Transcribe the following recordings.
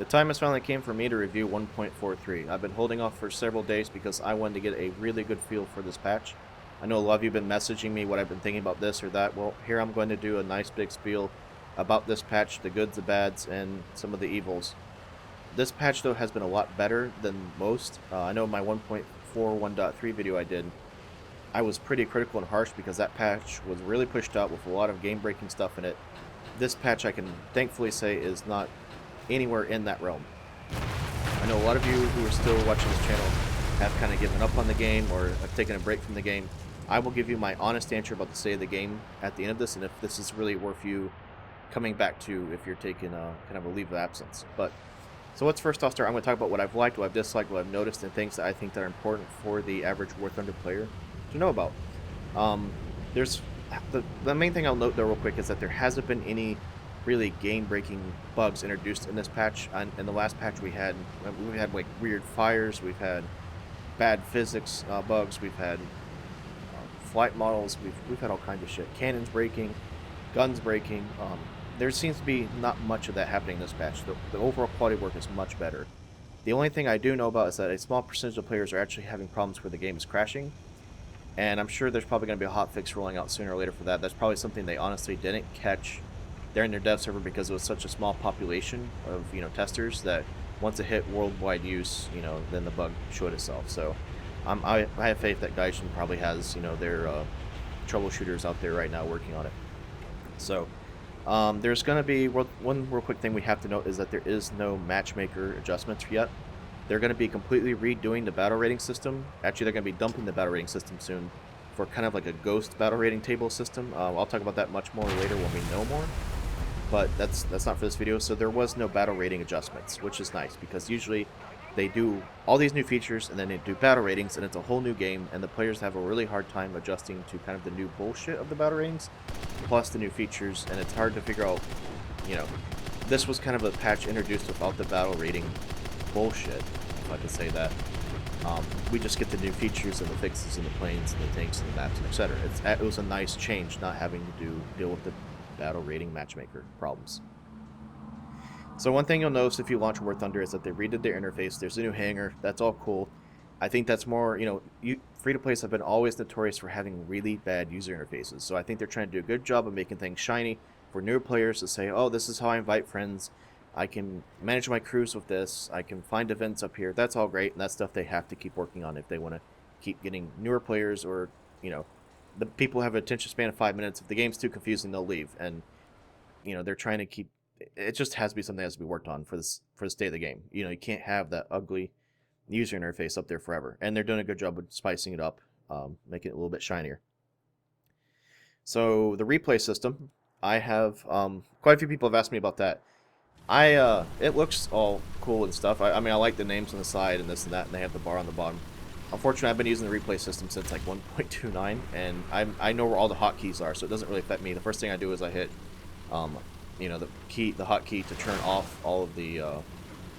The time has finally came for me to review 1.43. I've been holding off for several days because I wanted to get a really good feel for this patch. I know a lot of you have been messaging me what I've been thinking about this or that. Well, here I'm going to do a nice big spiel about this patch, the goods, the bads, and some of the evils. This patch, though, has been a lot better than most. I know my 1.41.3 video I did, I was pretty critical and harsh because that patch was really pushed out with a lot of game-breaking stuff in it. This patch, I can thankfully say, is not anywhere in that realm. I know a lot of you who are still watching this channel have kind of given up on the game or have taken a break from the game. I will give you my honest answer about the state of the game at the end of this, and if this is really worth you coming back to if you're taking kind of a leave of absence. But so let's first off start. I'm going to talk about what I've liked, what I've disliked, what I've noticed, and things that I think that are important for the average War Thunder player to know about. There's the main thing I'll note though real quick is that there hasn't been any really game-breaking bugs introduced in this patch. In the last patch we've had like weird fires, we've had bad physics bugs, we've had flight models, we've had all kinds of shit. Cannons breaking, guns breaking. There seems to be not much of that happening in this patch. The overall quality of work is much better. The only thing I do know about is that a small percentage of players are actually having problems where the game is crashing. And I'm sure there's probably going to be a hotfix rolling out sooner or later for that. That's probably something they honestly didn't catch there in their dev server because it was such a small population of testers that once it hit worldwide use, then the bug showed itself. So I have faith that Gaijin probably has their troubleshooters out there right now working on it. So there's going to be one real quick thing we have to note is that there is no matchmaker adjustments yet. They're going to be completely redoing the battle rating system. Actually, they're going to be dumping the battle rating system soon for kind of like a ghost battle rating table system. I'll talk about that much more later when we know more. But that's not for this video. So there was no battle rating adjustments, which is nice because usually they do all these new features and then they do battle ratings and it's a whole new game and the players have a really hard time adjusting to kind of the new bullshit of the battle ratings plus the new features, and it's hard to figure out, this was kind of a patch introduced without the battle rating bullshit, if I could say that. We just get the new features and the fixes and the planes and the tanks and the maps and etc. It was a nice change not having to deal with the battle rating matchmaker problems. So one thing you'll notice if you launch War Thunder is that they redid their interface. There's a new hangar. That's all cool. I think that's more, free-to-plays have been always notorious for having really bad user interfaces. So I think they're trying to do a good job of making things shiny for newer players to say, oh, this is how I invite friends. I can manage my crews with this. I can find events up here. That's all great, and that's stuff they have to keep working on if they want to keep getting newer players or, the people have an attention span of 5 minutes. If the game's too confusing, they'll leave. And, they're trying to keep... It just has to be something that has to be worked on for the state of the game. You can't have that ugly user interface up there forever. And they're doing a good job with spicing it up, making it a little bit shinier. So, the replay system, I have... quite a few people have asked me about that. It looks all cool and stuff. I mean, I like the names on the side and this and that, and they have the bar on the bottom. Unfortunately, I've been using the replay system since like 1.29, and I know where all the hotkeys are, so it doesn't really affect me. The first thing I do is I hit, the hotkey to turn off all of the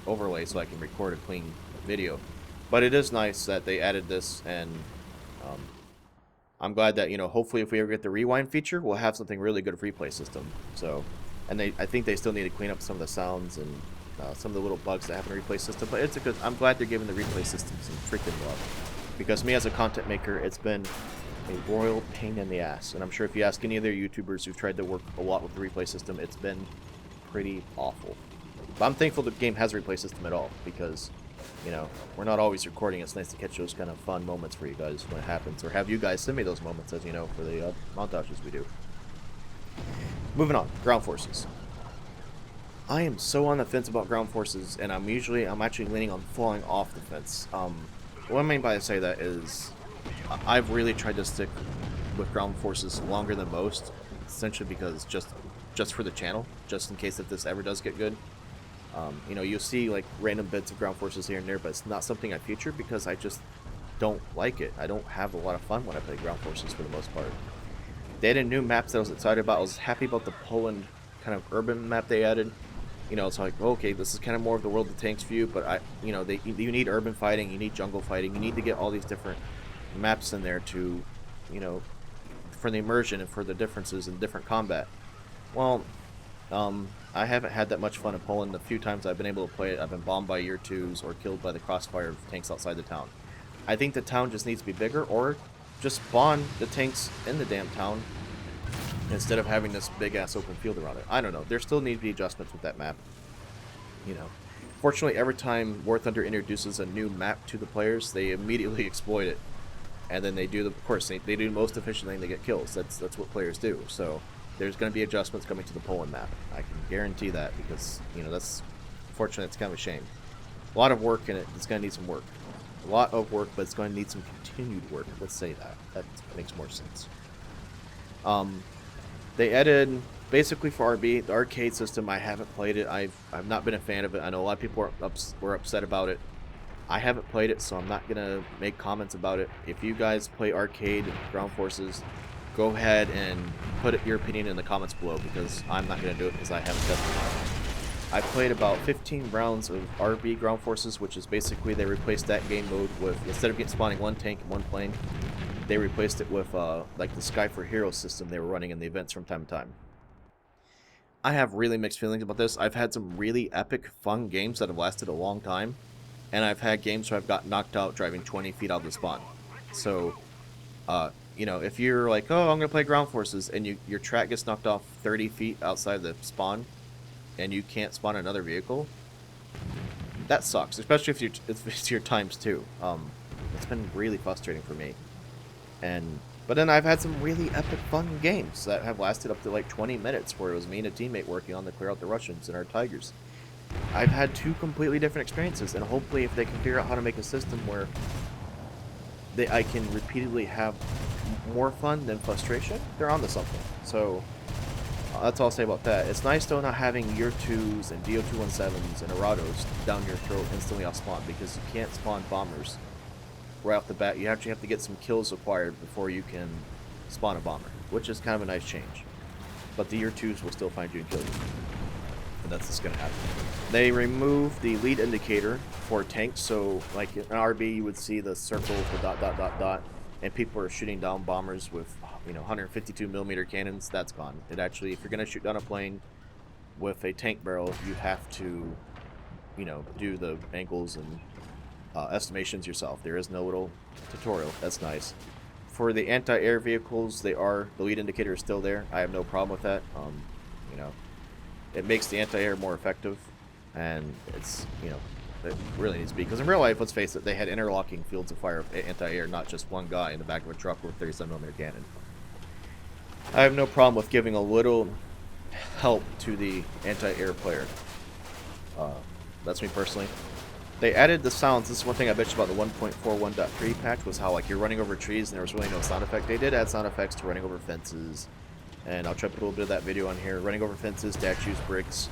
overlay so I can record a clean video. But it is nice that they added this, and I'm glad that hopefully if we ever get the rewind feature, we'll have something really good for replay system. So. And I think they still need to clean up some of the sounds and some of the little bugs that happen in the replay system. But it's I'm glad they're giving the replay system some freaking love. Because me as a content maker, it's been a royal pain in the ass. And I'm sure if you ask any other YouTubers who've tried to work a lot with the replay system, it's been pretty awful. But I'm thankful the game has a replay system at all. Because, we're not always recording. It's nice to catch those kind of fun moments for you guys when it happens. Or have you guys send me those moments, as for the montages we do. Moving on, ground forces. I am so on the fence about ground forces, and I'm actually leaning on falling off the fence. What I mean by say that is, I've really tried to stick with ground forces longer than most, essentially because just for the channel, just in case if this ever does get good. You'll see like random bits of ground forces here and there, but it's not something I feature because I just don't like it. I don't have a lot of fun when I play ground forces for the most part. They added new maps that I was excited about. I was happy about the Poland kind of urban map they added. It's like, okay, this is kind of more of the World of Tanks view, but you need urban fighting, you need jungle fighting, you need to get all these different maps in there to, for the immersion and for the differences in different combat. Well, I haven't had that much fun in Poland. The few times I've been able to play it, I've been bombed by year 2s or killed by the crossfire of tanks outside the town. I think the town just needs to be bigger, or just spawn the tanks in the damn town instead of having this big-ass open field around it. I don't know. There still need to be adjustments with that map. You know, fortunately, every time War Thunder introduces a new map to the players, they immediately exploit it. And then they do, of course, they do the most efficient thing, they get kills. That's what players do. So there's going to be adjustments coming to the Poland map. I can guarantee that because, you know, that's, unfortunately, it's kind of a shame. A lot of work in it. It's going to need some work. A lot of work, but it's going to need some continued work. Let's say that. That makes more sense. They added, basically for RB, the arcade system. I haven't played it. I've not been a fan of it. I know a lot of people were upset about it. I haven't played it, so I'm not going to make comments about it. If you guys play arcade Ground Forces, go ahead and put your opinion in the comments below, because I'm not going to do it because I haven't done it. I played about 15 rounds of RB Ground Forces, which is basically they replaced that game mode with, instead of spawning one tank and one plane, they replaced it with like the Sky for Heroes system they were running in the events from time to time. I have really mixed feelings about this. I've had some really epic, fun games that have lasted a long time, and I've had games where I've got knocked out driving 20 feet out of the spawn. So, you know, if you're like, oh, I'm going to play Ground Forces, and your track gets knocked off 30 feet outside the spawn, and you can't spawn another vehicle, that sucks, especially if it's your times 2. It's been really frustrating for me. But then I've had some really epic fun games that have lasted up to like 20 minutes where it was me and a teammate working on to clear out the Russians and our Tigers. I've had 2 completely different experiences, and hopefully if they can figure out how to make a system where I can repeatedly have more fun than frustration, they're onto something. So that's all I'll say about that. It's nice though not having year 2s and DO217s and Arados down your throat instantly off spawn, because you can't spawn bombers right off the bat. You actually have to get some kills acquired before you can spawn a bomber, which is kind of a nice change. But the year 2s will still find you and kill you. And that's what's going to happen. They removed the lead indicator for tanks, so like in RB you would see the circle with the dot dot dot dot, and people are shooting down bombers with, you know, 152mm cannons. That's gone. It actually, if you're going to shoot down a plane with a tank barrel, you have to, you know, do the angles and estimations yourself. There is no little tutorial. That's nice. For the anti-air vehicles, the lead indicator is still there. I have no problem with that. You know, it makes the anti-air more effective, and it's, you know, it really needs to be, because in real life, let's face it, they had interlocking fields of fire of anti-air, not just one guy in the back of a truck with a 37mm cannon. I have no problem with giving a little help to the anti-air player. That's me personally. They added the sounds. This is one thing I bitched about the 1.41.3 patch, was how like you're running over trees and there was really no sound effect. They did add sound effects to running over fences, and I'll try to put a little bit of that video on here. Running over fences, statues, bricks,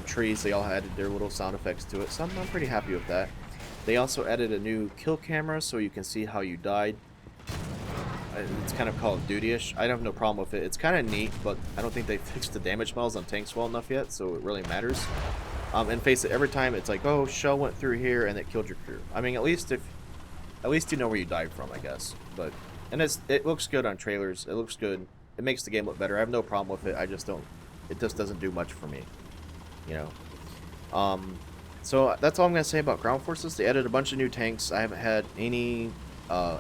trees, they all added their little sound effects to it, so I'm pretty happy with that. They also added a new kill camera so you can see how you died. It's kind of Call of Duty-ish. I have no problem with it. It's kind of neat, but I don't think they fixed the damage models on tanks well enough yet, so it really matters. And face it, every time it's like, oh, shell went through here and it killed your crew. I mean, at least you know where you died from, I guess. But it looks good on trailers. It looks good. It makes the game look better. I have no problem with it. I just don't. It just doesn't do much for me, you know. So that's all I'm gonna say about Ground Forces. They added a bunch of new tanks. I haven't had any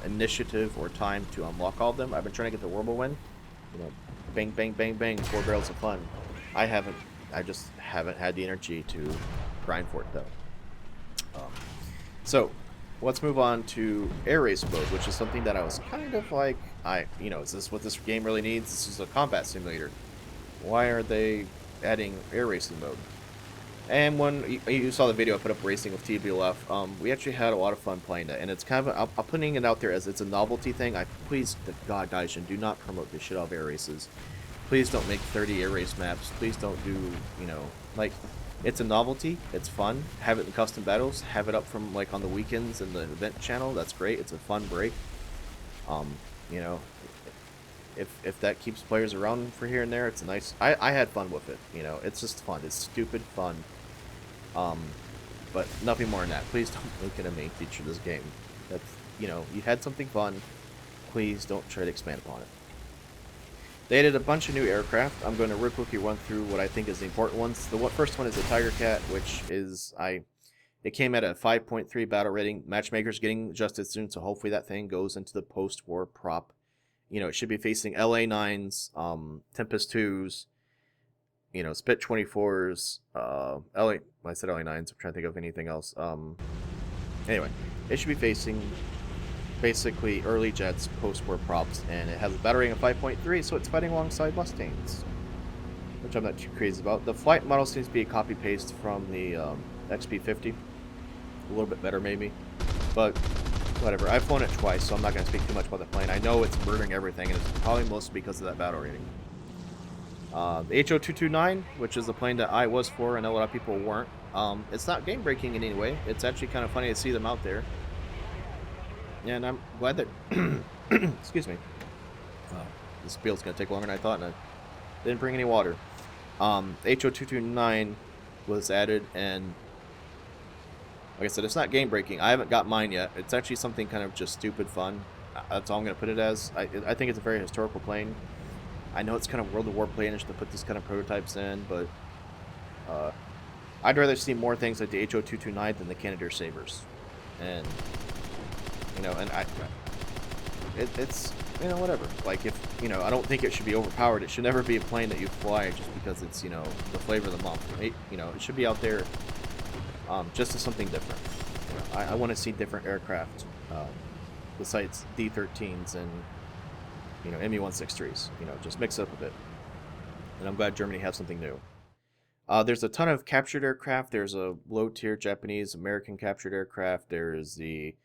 initiative or time to unlock all of them. I've been trying to get the Whirlwind. You know, bang, bang, bang, bang, 4 barrels of fun. I just haven't had the energy to grind for it though. So let's move on to air race mode, which is something that I was kind of like, you know, is this what this game really needs? This is a combat simulator. Why are they adding air racing mode? And when you saw the video I put up racing with TBLF, we actually had a lot of fun playing that, and it's kind of I'm putting it out there as it's a novelty thing. Please, God, guys, do not promote this shit out of air races. Please don't make 30 air race maps. Please don't do, you know, like, it's a novelty. It's fun. Have it in custom battles. Have it up from, like, on the weekends in the event channel. That's great. It's a fun break. You know, if that keeps players around for here and there, it's a nice. I had fun with it. You know, it's just fun. It's stupid fun. But nothing more than that. Please don't make it a main feature of this game. That's, you know, you had something fun. Please don't try to expand upon it. They added a bunch of new aircraft. I'm going to real quickly run through what I think is the important ones. The first one is the Tigercat, which is it came at a 5.3 battle rating. Matchmaker's getting adjusted soon, so hopefully that thing goes into the post-war prop. You know, it should be facing LA9s, Tempest 2s, you know, Spit 24s, LA. I said LA9s. I'm trying to think of anything else. Anyway, it should be facing basically early jets, post-war props, and it has a battle rating of 5.3, so it's fighting alongside Mustangs, which I'm not too crazy about. The flight model seems to be a copy-paste from the XP50. A little bit better, maybe. But whatever. I've flown it twice, so I'm not going to speak too much about the plane. I know it's murdering everything, and it's probably mostly because of that battle rating. The HO229, which is the plane that I was for, I know a lot of people weren't. It's not game-breaking in any way. It's actually kind of funny to see them out there. And I'm glad that... excuse me. This spieel's going to take longer than I thought, and I didn't bring any water. HO229 was added, and like I said, it's not game-breaking. I haven't got mine yet. It's actually something kind of just stupid fun. That's all I'm going to put it as. I think it's a very historical plane. I know it's kind of World of War plane-ish to put these kind of prototypes in, but I'd rather see more things like the HO229 than the Canadair Sabres. And, you know, and it's, you know, whatever. Like, if, you know, I don't think it should be overpowered. It should never be a plane that you fly just because it's, you know, the flavor of the month. You know, it should be out there just as something different. You know, I want to see different aircraft besides D-13s and, you know, ME-163s. You know, just mix it up a bit. And I'm glad Germany has something new. There's a ton of captured aircraft. There's a low-tier Japanese, American captured aircraft. There's the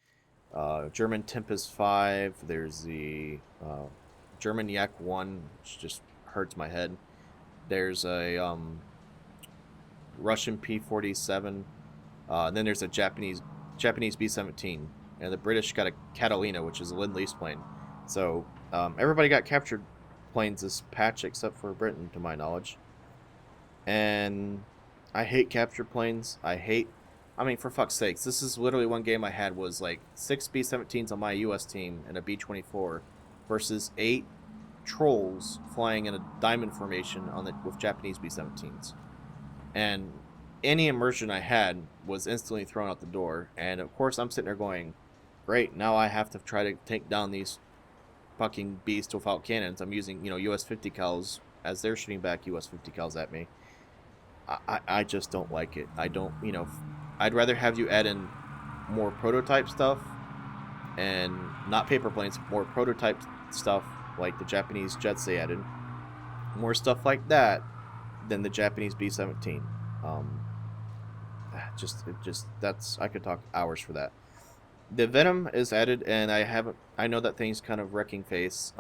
German Tempest 5. There's the German Yak 1, which just hurts my head. There's a Russian P-47. Then there's a Japanese B-17. And the British got a Catalina, which is a Lend-Lease plane. So everybody got captured planes this patch except for Britain, to my knowledge. And I hate captured planes. I mean, for fuck's sakes, this is literally one game I had was like 6 B-17s on my US team and a B-24 versus 8 trolls flying in a diamond formation with Japanese B-17s. And any immersion I had was instantly thrown out the door. And of course, I'm sitting there going, great, now I have to try to take down these fucking beasts without cannons. I'm using, you know, US 50 cals as they're shooting back US 50 cals at me. I just don't like it. I don't, you know, I'd rather have you add in more prototype stuff and not paper planes, more prototype stuff like the Japanese jets they added. More stuff like that than the Japanese B-17. I could talk hours for that. The Venom is added, and I know that thing's kind of wrecking face.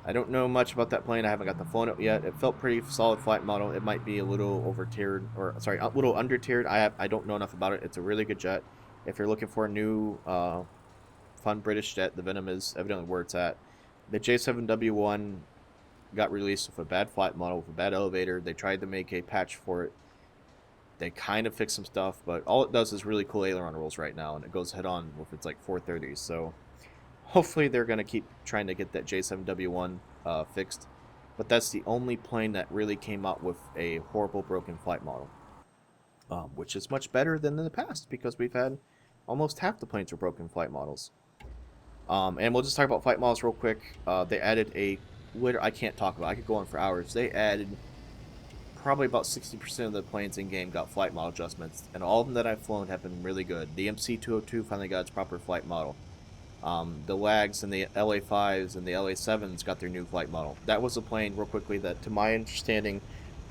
I don't know much about that plane. I haven't got the flown it yet. It felt pretty solid flight model. It might be a little a little under tiered. I don't know enough about it. It's a really good jet. If you're looking for a new fun British jet, the Venom is evidently where it's at. The J7W1 got released with a bad flight model, with a bad elevator. They tried to make a patch for it. They kind of fixed some stuff, but all it does is really cool aileron rolls right now, and it goes head on with its like 430s. So hopefully they're going to keep trying to get that J7W1 fixed. But that's the only plane that really came out with a horrible broken flight model. Which is much better than in the past, because we've had almost half the planes were broken flight models. And we'll just talk about flight models real quick. They added I can't talk about it. I could go on for hours. They added probably about 60% of the planes in game got flight model adjustments, and all of them that I've flown have been really good. The MC202 finally got its proper flight model. The LAGs and the LA5s and the LA7s got their new flight model. That was a plane, real quickly, that, to my understanding,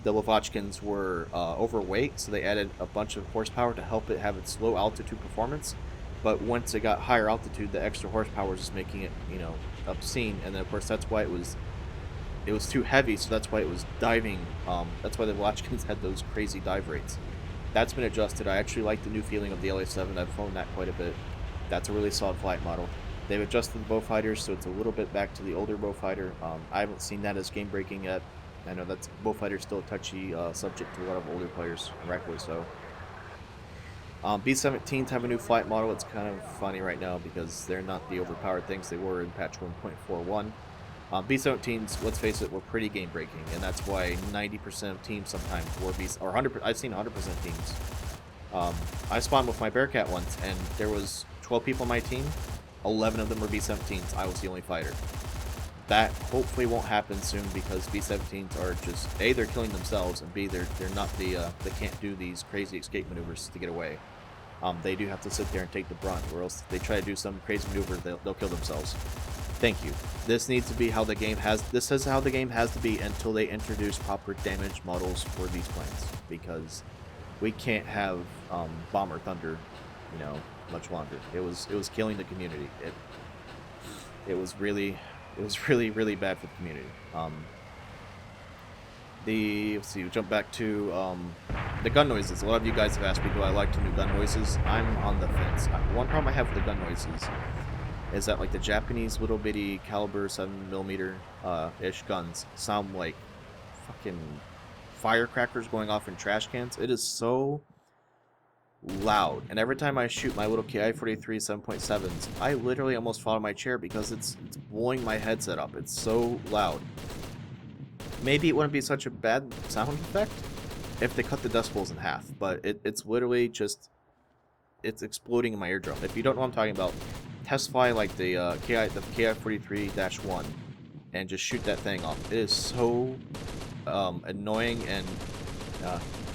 the Lavochkins were overweight, so they added a bunch of horsepower to help it have its low altitude performance. But once it got higher altitude, the extra horsepower was just making it, you know, obscene. And then, of course, that's why it was too heavy, so that's why it was diving. That's why the Lavochkins had those crazy dive rates. That's been adjusted. I actually like the new feeling of the LA7. I've flown that quite a bit. That's a really solid flight model. They've adjusted the Beaufighters, so it's a little bit back to the older Beaufighter. I haven't seen that as game breaking yet. I know that's Beaufighter's still a touchy subject to a lot of older players, correctly so. B-17s have a new flight model. It's kind of funny right now because they're not the overpowered things they were in patch 1.41. B-17s, let's face it, were pretty game-breaking, and that's why 90% of teams sometimes were or 100%. I've seen 100% teams. I spawned with my Bearcat once, and there was 12 people on my team. 11 of them were B-17s. I was the only fighter. That hopefully won't happen soon because B-17s are just A, they're killing themselves, and B, they're not the they can't do these crazy escape maneuvers to get away. They do have to sit there and take the brunt, or else if they try to do some crazy maneuver, they'll kill themselves. Thank you. This needs to be how the game has. This is how the game has to be until they introduce proper damage models for these planes, because we can't have Bomber Thunder, you know, much longer. It was killing the community. It was really really bad for the community. Let's see, jump back to the gun noises. A lot of you guys have asked me, do I like the new gun noises? I'm on the fence. One problem I have with the gun noises is that, like, the Japanese little bitty caliber 7mm ish guns sound like fucking firecrackers going off in trash cans. It is so loud, and every time I shoot my little Ki-43 7.7s, I literally almost fall out of my chair because it's blowing my headset up. It's so loud. Maybe it wouldn't be such a bad sound effect if they cut the decibels in half, but it's literally just, it's exploding in my eardrum. If you don't know what I'm talking about, test fly like the Ki-43-1 and just shoot that thing off. It is so annoying, and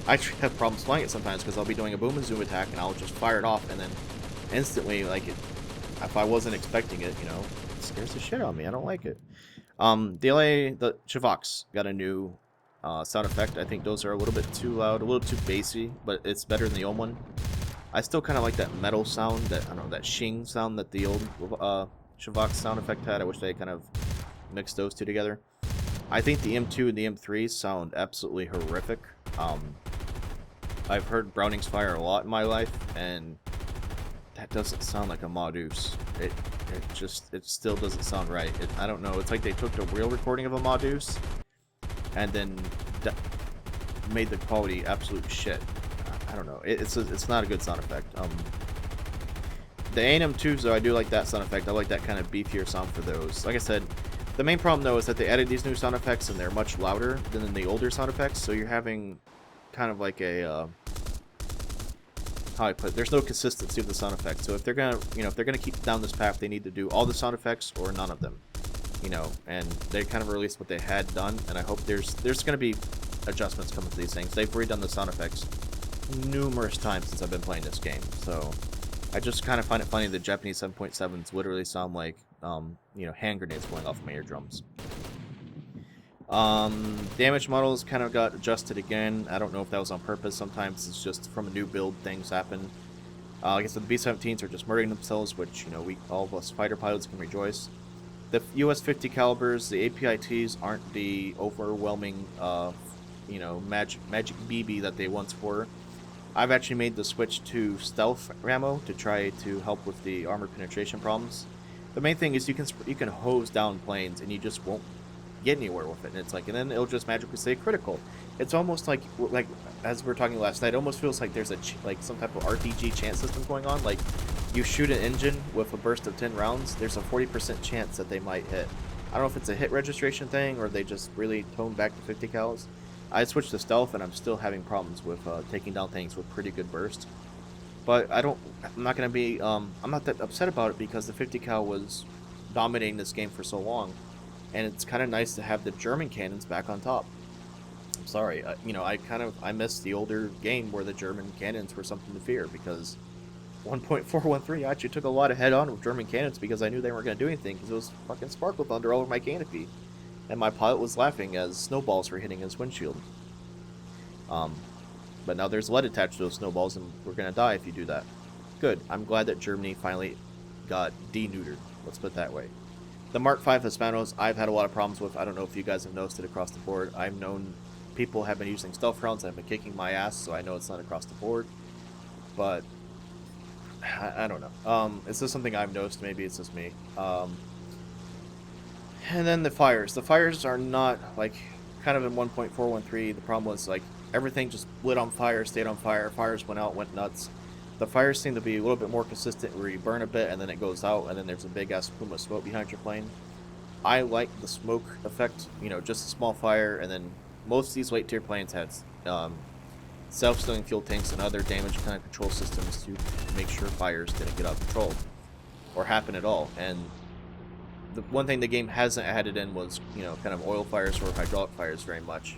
I actually have problems flying it sometimes because I'll be doing a boom and zoom attack and I'll just fire it off, and then instantly, like, if I wasn't expecting it, you know, it scares the shit out of me. I don't like it. The Chavox got a new sound effect. I think those are a little bit too loud, a little too bassy, but it's better than the old one. I still kind of like that metal sound, that, I don't know, that shing sound that the old Chavox sound effect had. I wish they kind of mixed those two together. I think the M2 and the M3 sound absolutely horrific. I've heard Brownings fire a lot in my life, and that doesn't sound like a Modus. It still doesn't sound right. I don't know. It's like they took the real recording of a Modus and then made the quality absolute shit. I don't know. It's not a good sound effect. The A&M 2s, though, I do like that sound effect. I like that kind of beefier sound for those. Like I said, the main problem, though, is that they added these new sound effects and they're much louder than the older sound effects, so you're having kind of like a how I put it, there's no consistency with the sound effects. So if they're gonna, you know, if they're gonna keep down this path, they need to do all the sound effects or none of them, you know. And they kind of released what they had done, and I hope there's gonna be adjustments coming to these things. They've redone the sound effects numerous times since I've been playing this game, so I just kind of find it funny that Japanese 7.7s literally sound like you know, hand grenades going off my eardrums. Damage models kind of got adjusted again. I don't know if that was on purpose. Sometimes it's just from a new build, things happen. Like I said, the B-17s are just murdering themselves, which, you know, all of us fighter pilots can rejoice. The US 50 calibers, the APITs aren't the overwhelming, you know, magic BB that they once were. I've actually made the switch to stealth ammo to try to help with the armor penetration problems. The main thing is you can hose down planes and you just won't get anywhere with it, and it's like, and then it'll just magically say critical. It's almost like as we were talking last night, it almost feels like there's like some type of RPG chance system going on. Like, you shoot an engine with a burst of 10 rounds, there's a 40% chance that they might hit. I don't know if it's a hit registration thing or they just really toned back to 50 cals. I switched to stealth and I'm still having problems with taking down things with pretty good burst. But I'm not gonna be I'm not that upset about it because the 50 cal was dominating this game for so long. And it's kind of nice to have the German cannons back on top. I'm sorry, you know, I miss the older game where the German cannons were something to fear, because 1.413 I actually took a lot of head on with German cannons because I knew they weren't going to do anything because it was fucking Sparkle Thunder all over my canopy. And my pilot was laughing as snowballs were hitting his windshield. But now there's lead attached to those snowballs and we're going to die if you do that. Good. I'm glad that Germany finally got deneutered. Let's put it that way. The Mark V Hispanos, I've had a lot of problems with. I don't know if you guys have noticed it across the board. I've known people have been using stealth rounds and have been kicking my ass, so I know it's not across the board. But I don't know. Is this something I've noticed? Maybe it's just me. And then the fires. The fires are not, like, kind of in 1.413. The problem was, like, everything just lit on fire, stayed on fire. Fires went out, went nuts. The fires seem to be a little bit more consistent, where you burn a bit and then it goes out and then there's a big ass plume of smoke behind your plane. I like the smoke effect, you know, just a small fire, and then most of these late tier planes had self-stilling fuel tanks and other damage kind of control systems to make sure fires didn't get out of control or happen at all. And the one thing the game hasn't added in was, you know, kind of oil fires or hydraulic fires very much.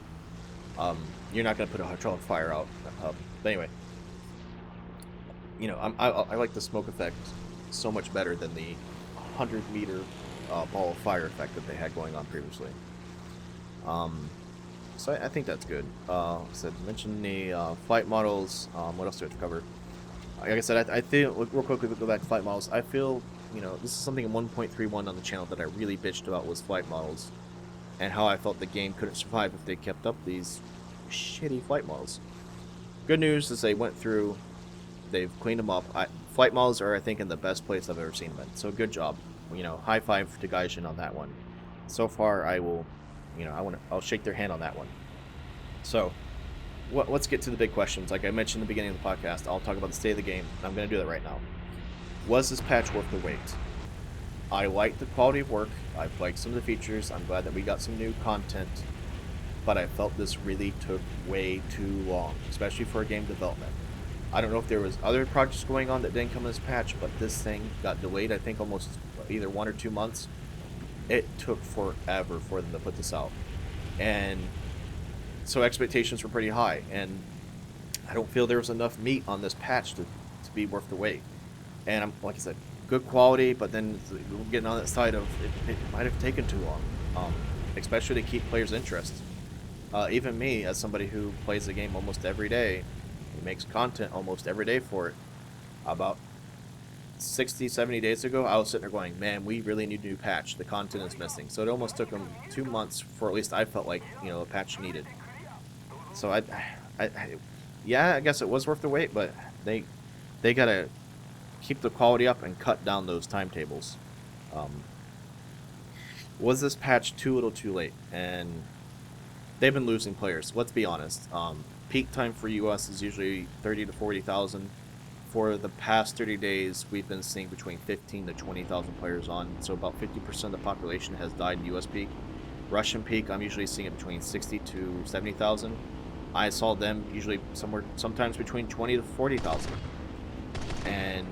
You're not going to put a hydraulic fire out. But anyway, you know, I like the smoke effect so much better than the 100-meter ball of fire effect that they had going on previously. So I think that's good. Like I said, mention the flight models. What else do we have to cover? Like I said, I feel, real quickly, we go back to flight models. I feel, you know, this is something in 1.31 on the channel that I really bitched about was flight models, and how I felt the game couldn't survive if they kept up these shitty flight models. Good news is they went through, they've cleaned them up. Flight models are, I think, in the best place I've ever seen them in. So good job. You know, high five to Gaijin on that one. So far, I will, you know, I'll shake their hand on that one. So, let's get to the big questions. Like I mentioned in the beginning of the podcast, I'll talk about the state of the game. I'm going to do that right now. Was this patch worth the wait? I like the quality of work. I've liked some of the features. I'm glad that we got some new content. But I felt this really took way too long, especially for a game development. I don't know if there was other projects going on that didn't come in this patch, but this thing got delayed, I think, almost either 1 or 2 months. It took forever for them to put this out. And so expectations were pretty high, and I don't feel there was enough meat on this patch to be worth the wait. And I'm, like I said, good quality, but then we're getting on that side of it might have taken too long, especially to keep players' interest. Even me, as somebody who plays the game almost every day, who makes content almost every day for it, about 60, 70 days ago, I was sitting there going, man, we really need a new patch. The content is missing. So it almost took them 2 months for, at least I felt like, you know, a patch needed. So yeah, I guess it was worth the wait, but they gotta keep the quality up and cut down those timetables. Was this patch too little too late? And they've been losing players. Let's be honest. Peak time for US is usually 30 to 40,000. For the past 30 days, we've been seeing between 15 to 20,000 players on. So about 50% of the population has died in US peak. Russian peak, I'm usually seeing it between 60 to 70,000. I saw them usually sometimes between 20 to 40,000. And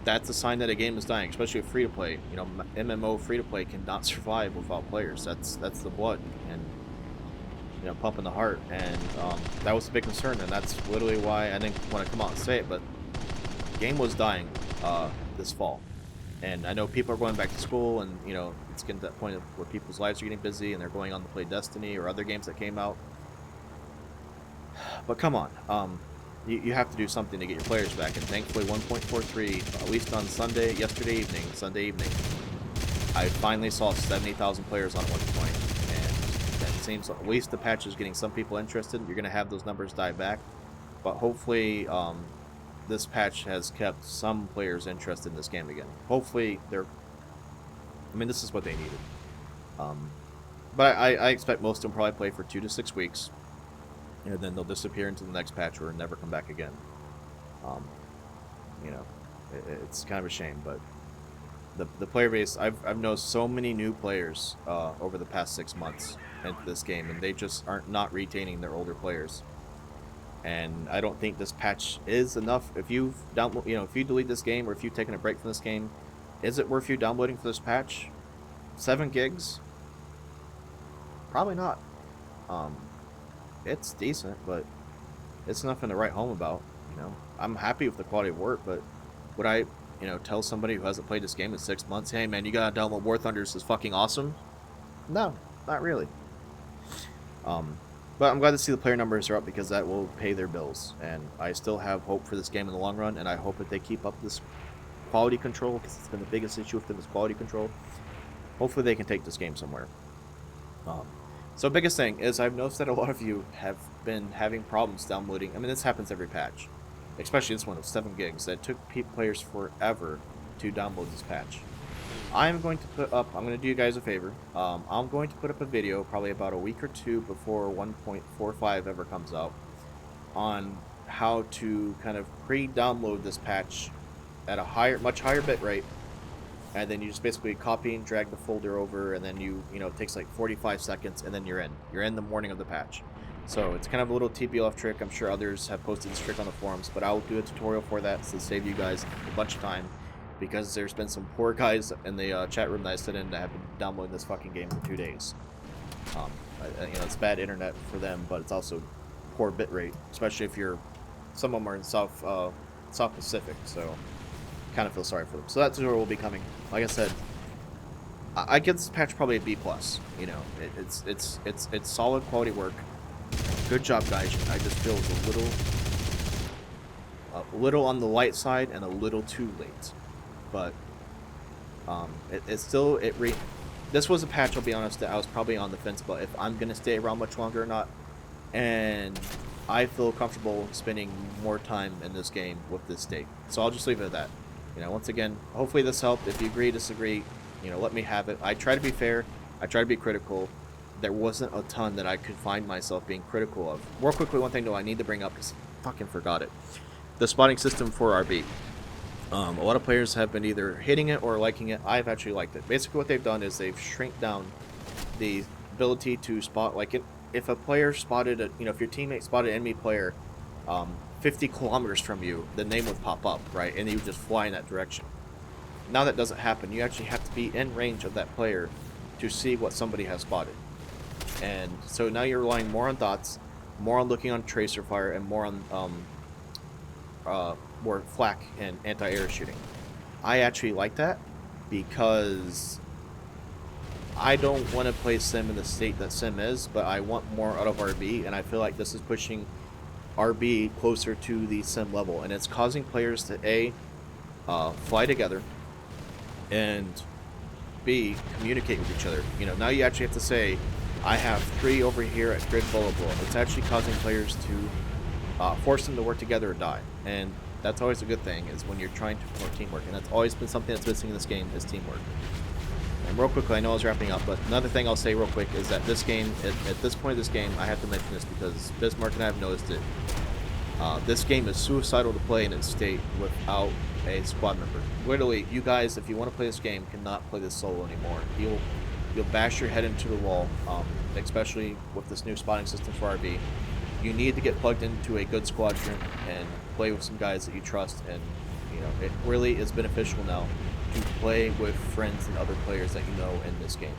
that's a sign that a game is dying, especially with free-to-play. You know, MMO free-to-play cannot survive without players. That's the blood and, you know, pumping the heart. And that was a big concern, and that's literally why I didn't want to come out and say it, but the game was dying this fall. And I know people are going back to school, and, you know, it's getting to that point where people's lives are getting busy, and they're going on to play Destiny or other games that came out. But come on, you have to do something to get your players back, and thankfully 1.43, at least on Sunday evening, I finally saw 70,000 players on one point, and that seems at least the patch is getting some people interested. You're going to have those numbers die back, but hopefully this patch has kept some players interested in this game again. Hopefully this is what they needed. But I expect most of them probably play for 2 to 6 weeks, and then they'll disappear into the next patch or never come back again. You know, it's kind of a shame, but the player base, I've known so many new players over the past 6 months into this game, and they just aren't not retaining their older players. And I don't think this patch is enough. If you delete this game, or if you've taken a break from this game, is it worth you downloading for this patch? 7 gigs? Probably not. It's decent, but it's nothing to write home about. You know, I'm happy with the quality of work, but would I, you know, tell somebody who hasn't played this game in 6 months, hey man, you gotta download War Thunder, this is fucking awesome? No, not really. But I'm glad to see the player numbers are up, because that will pay their bills, and I still have hope for this game in the long run, and I hope that they keep up this quality control, because it's been the biggest issue with them is quality control. Hopefully they can take this game somewhere. So biggest thing is, I've noticed that a lot of you have been having problems downloading. I mean, this happens every patch, especially this one of 7 gigs. That took players forever to download this patch. I'm going to do you guys a favor. I'm going to put up a video probably about a week or 2 before 1.45 ever comes out on how to kind of pre-download this patch at a much higher bit rate and then you just basically copy and drag the folder over, and then you know, it takes like 45 seconds, and then you're in the morning of the patch. So it's kind of a little TPLF trick. I'm sure others have posted this trick on the forums, but I'll do a tutorial for that to save you guys a bunch of time, because there's been some poor guys in the chat room that I sit in that have been downloading this fucking game for 2 days. You know, it's bad internet for them, but it's also poor bitrate, especially if you're, some of them are in South Pacific, so kind of feel sorry for them. So that tutorial will be coming. Like I said, I give this patch probably a B+. You know, it's solid quality work. Good job, guys. I just feel it's a little on the light side and a little too late, but it's still this was a patch, I'll be honest, that I was probably on the fence about if I'm gonna stay around much longer or not, and I feel comfortable spending more time in this game with this state. So I'll just leave it at that. You know, once again, hopefully this helped. If you agree, disagree, you know, let me have it. I try to be fair. I try to be critical. There wasn't a ton that I could find myself being critical of. More quickly, one thing though I need to bring up, because I fucking forgot it. The spotting system for RB. A lot of players have been either hating it or liking it. I've actually liked it. Basically what they've done is they've shrink down the ability to spot, like if a player spotted, you know, if your teammate spotted an enemy player 50 kilometers from you, the name would pop up, right? And you would just fly in that direction. Now that doesn't happen. You actually have to be in range of that player to see what somebody has spotted. And so now you're relying more on dots, more on looking on tracer fire, and more on more flak and anti-air shooting. I actually like that because I don't want to play Sim in the state that Sim is, but I want more out of RB, and I feel like this is pushing RB closer to the Sim level, and it's causing players to fly together, and B, communicate with each other. You know, now you actually have to say, I have 3 over here at grid blah blah blah. It's actually causing players to force them to work together or die, and that's always a good thing, is when you're trying to promote teamwork, and that's always been something that's missing in this game, is teamwork. And real quickly, I know I was wrapping up, but another thing I'll say real quick is that this game, at this point of this game, I have to mention this because Bismarck and I have noticed it. This game is suicidal to play in its state without a squad member. Literally, you guys, if you want to play this game, cannot play this solo anymore. You'll bash your head into the wall, especially with this new spotting system for RB. You need to get plugged into a good squadron and play with some guys that you trust, and you know, it really is beneficial now to play with friends and other players that you know in this game.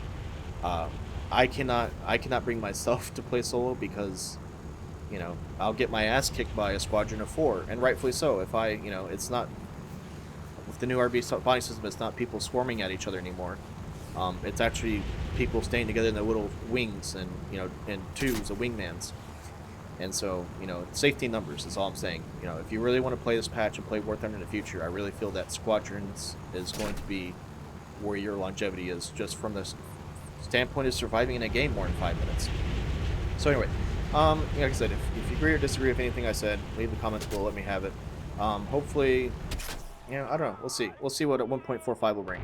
I cannot bring myself to play solo because, you know, I'll get my ass kicked by a squadron of 4, and rightfully so. If you know, it's not, with the new RB spotting system, it's not people swarming at each other anymore. It's actually people staying together in their little wings, and you know, in twos of wingmans. And so, you know, safety numbers is all I'm saying. You know, if you really want to play this patch and play War Thunder in the future, I really feel that squadrons is going to be where your longevity is, just from the standpoint of surviving in a game more than 5 minutes. So anyway, like I said, if you agree or disagree with anything I said, leave the comments below, let me have it. Hopefully, you know, I don't know, we'll see what a 1.45 will bring.